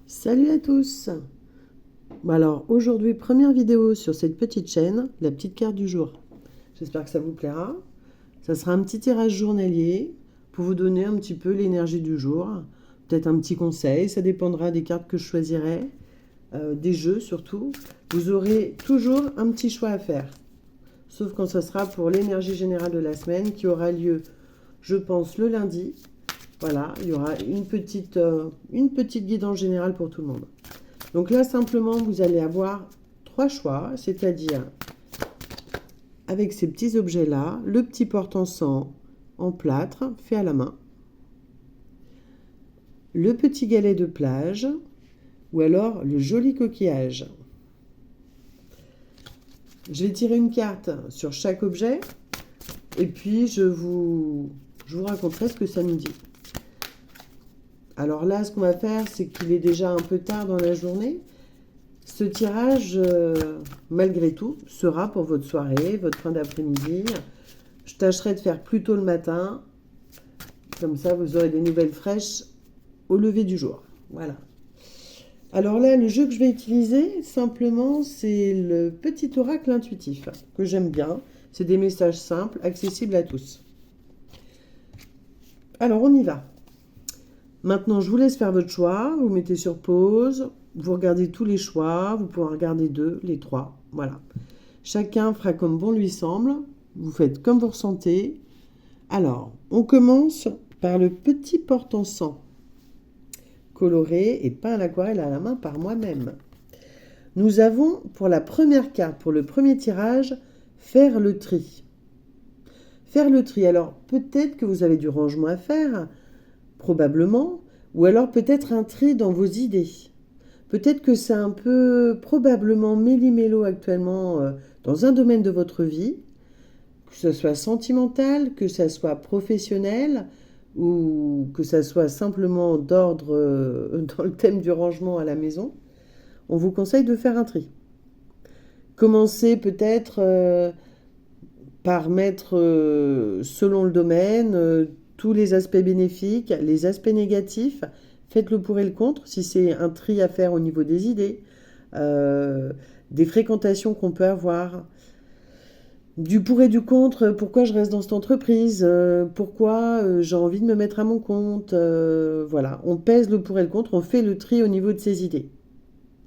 Salut à tous! Alors aujourd'hui, première vidéo sur cette petite chaîne, la petite carte du jour. J'espère que ça vous plaira. Ça sera un petit tirage journalier pour vous donner un petit peu l'énergie du jour. Peut-être un petit conseil, ça dépendra des cartes que je choisirai, des jeux surtout. Vous aurez toujours un petit choix à faire. Sauf quand ce sera pour l'énergie générale de la semaine qui aura lieu, je pense, le lundi. Voilà, il y aura une petite guidance générale pour tout le monde. Donc là, simplement, vous allez avoir 3 choix, c'est-à-dire avec ces petits objets-là, le petit porte-encens en plâtre fait à la main, le petit galet de plage ou alors le joli coquillage. Je vais tirer une carte sur chaque objet et puis je vous raconterai ce que ça nous dit. Alors là, ce qu'on va faire, c'est qu'il est déjà un peu tard dans la journée. Ce tirage, malgré tout, sera pour votre soirée, votre fin d'après-midi. Je tâcherai de faire plus tôt le matin. Comme ça, vous aurez des nouvelles fraîches au lever du jour. Voilà. Alors là, le jeu que je vais utiliser, simplement, c'est le petit oracle intuitif, que j'aime bien. C'est des messages simples, accessibles à tous. Alors, on y va. Maintenant, je vous laisse faire votre choix. Vous mettez sur pause. Vous regardez tous les choix. Vous pouvez en regarder 2, les 3. Voilà. Chacun fera comme bon lui semble. Vous faites comme vous ressentez. Alors, on commence par le petit porte-encens, coloré et peint à l'aquarelle à la main par moi-même. Nous avons, pour la première carte, pour le premier tirage, faire le tri. Faire le tri. Alors, peut-être que vous avez du rangement à faire, probablement, ou alors peut-être un tri dans vos idées. Peut-être que c'est un peu, probablement, méli-mélo actuellement dans un domaine de votre vie, que ce soit sentimental, que ce soit professionnel, ou que ça soit simplement d'ordre dans le thème du rangement à la maison. On vous conseille de faire un tri. Commencez peut-être par mettre, selon le domaine, tous les aspects bénéfiques, les aspects négatifs. Faites le pour et le contre, si c'est un tri à faire au niveau des idées, des fréquentations qu'on peut avoir, du pour et du contre, pourquoi je reste dans cette entreprise, pourquoi j'ai envie de me mettre à mon compte, voilà. On pèse le pour et le contre, on fait le tri au niveau de ses idées.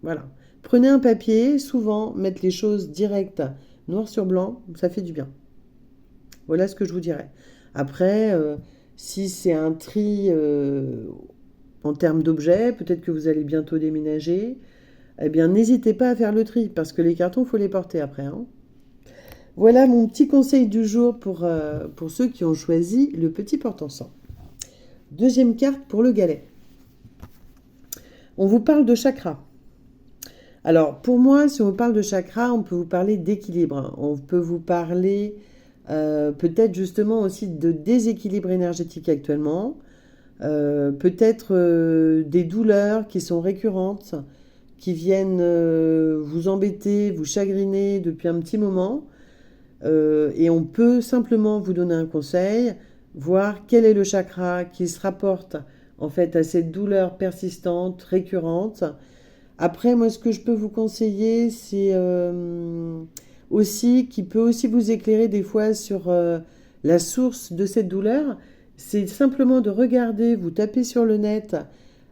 Voilà. Prenez un papier, souvent mettre les choses directes, noir sur blanc, ça fait du bien. Voilà ce que je vous dirais. Après, si c'est un tri en termes d'objets, peut-être que vous allez bientôt déménager, eh bien n'hésitez pas à faire le tri, parce que les cartons, il faut les porter après, hein. Voilà mon petit conseil du jour pour ceux qui ont choisi le petit porte-encens. Deuxième carte pour le galet. On vous parle de chakra. Alors, pour moi, si on vous parle de chakra, on peut vous parler d'équilibre. On peut vous parler peut-être justement aussi de déséquilibre énergétique actuellement. Peut-être des douleurs qui sont récurrentes, qui viennent vous embêter, vous chagriner depuis un petit moment. Et on peut simplement vous donner un conseil, voir quel est le chakra qui se rapporte en fait à cette douleur persistante, récurrente. Après, moi, ce que je peux vous conseiller, c'est aussi, qui peut aussi vous éclairer des fois sur la source de cette douleur, c'est simplement de regarder, vous tapez sur le net,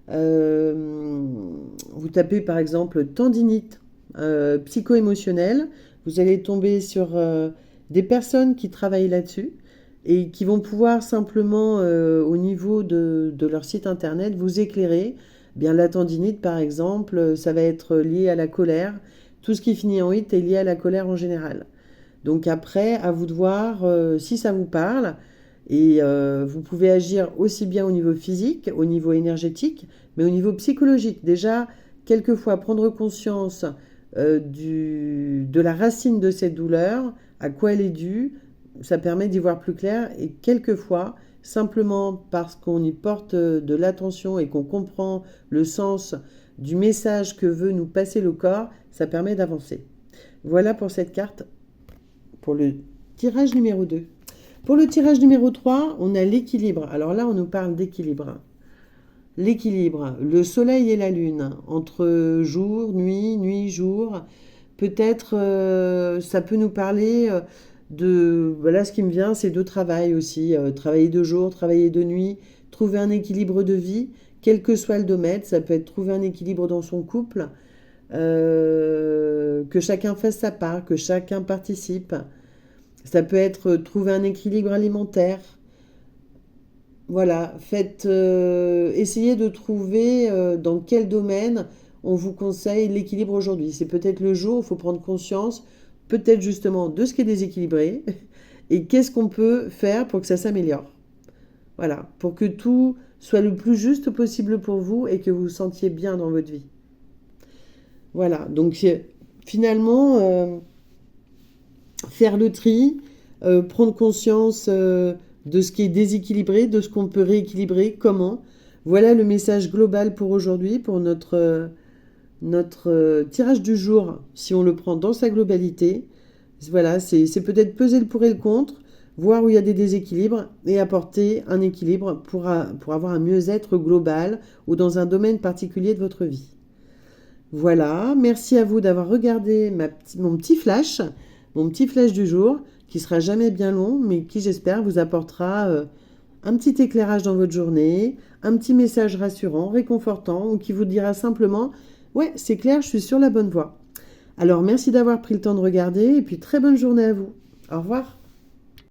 vous tapez par exemple tendinite psycho-émotionnelle, vous allez tomber sur des personnes qui travaillent là-dessus et qui vont pouvoir simplement, au niveau de leur site internet, vous éclairer. Bien, la tendinite, par exemple, ça va être lié à la colère. Tout ce qui finit en it est lié à la colère en général. Donc après, à vous de voir si ça vous parle. Et vous pouvez agir aussi bien au niveau physique, au niveau énergétique, mais au niveau psychologique. Déjà, quelquefois, prendre conscience de la racine de cette douleur, à quoi elle est due, ça permet d'y voir plus clair. Et quelquefois, simplement parce qu'on y porte de l'attention et qu'on comprend le sens du message que veut nous passer le corps, ça permet d'avancer. Voilà pour cette carte, pour le tirage numéro 2. Pour le tirage numéro 3, on a l'équilibre. Alors là, on nous parle d'équilibre. l'équilibre, le soleil et la lune, entre jour, nuit, nuit, jour. Peut-être ça peut nous parler de... Voilà, ce qui me vient, c'est de travail aussi. Travailler de jour, travailler de nuit, trouver un équilibre de vie, quel que soit le domaine. Ça peut être trouver un équilibre dans son couple, que chacun fasse sa part, que chacun participe. Ça peut être trouver un équilibre alimentaire. Voilà, essayez de trouver dans quel domaine on vous conseille l'équilibre aujourd'hui. C'est peut-être le jour où il faut prendre conscience, peut-être justement, de ce qui est déséquilibré et qu'est-ce qu'on peut faire pour que ça s'améliore. Voilà, pour que tout soit le plus juste possible pour vous et que vous vous sentiez bien dans votre vie. Voilà, donc finalement, faire le tri, prendre conscience de ce qui est déséquilibré, de ce qu'on peut rééquilibrer, comment. Voilà le message global pour aujourd'hui, pour notre tirage du jour, si on le prend dans sa globalité. Voilà, c'est peut-être peser le pour et le contre, voir où il y a des déséquilibres et apporter un équilibre pour avoir un mieux-être global ou dans un domaine particulier de votre vie. Voilà, merci à vous d'avoir regardé mon petit flash du jour, qui sera jamais bien long, mais qui j'espère vous apportera un petit éclairage dans votre journée, un petit message rassurant, réconfortant, ou qui vous dira simplement « Ouais, c'est clair, je suis sur la bonne voie ». Alors merci d'avoir pris le temps de regarder, et puis très bonne journée à vous. Au revoir.